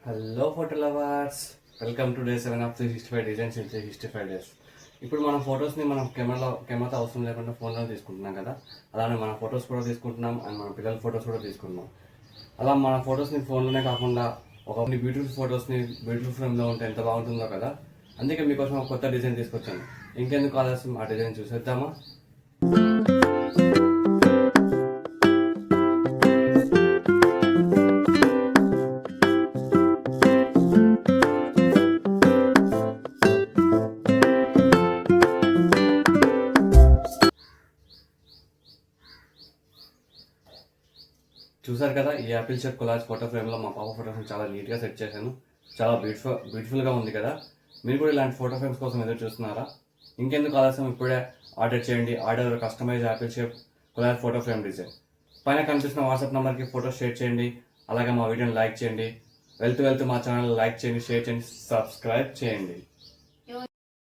Hello photo lovers, welcome to day 7 of 365 designs in 365 days. ఇప్పుడు మనం ఫొటోస్ని మనం కెమెరాతో అవసరం లేకుండా ఫోన్లో తీసుకుంటున్నాం కదా. అలానే మన ఫొటోస్ కూడా తీసుకుంటున్నాం అండ్ మన పిల్లల ఫొటోస్ కూడా తీసుకుంటున్నాం. అలా మన ఫొటోస్ని ఫోన్లోనే కాకుండా ఒక బ్యూటిఫుల్ ఫొటోస్ని బ్యూటిఫుల్ ఫ్రేమ్లో ఉంటే ఎంత బాగుంటుందో కదా. అందుకే మీకోసం ఒక కొత్త డిజైన్ తీసుకొచ్చాను. ఇంకెందుకు ఆలస్యం, ఆ డిజైన్ చూసేద్దామా? చూసారు కదా, ఈ యాపిల్ షేప్ కొలాజ్ ఫోటో ఫ్రేమ్లో మా పాప ఫోటోస్ని చాలా నీట్గా సెట్ చేశాను. చాలా బ్యూటిఫుల్గా ఉంది కదా. మీరు కూడా ఇలాంటి ఫోటో ఫ్రేమ్స్ కోసం ఎదురు చూస్తున్నారా? ఇంకెందుకు ఆలస్యం, ఇప్పుడే ఆర్డర్ చేయండి. Order customize apple shape collage photo frame design. పైన కనిపిస్తున్న వాట్సాప్ నెంబర్కి ఫోటో షేర్ చేయండి. అలాగే మా వీడియోని లైక్ చేయండి. వెళ్తూ మా ఛానల్ లైక్ చేయండి, షేర్ చేయండి, సబ్స్క్రైబ్ చేయండి.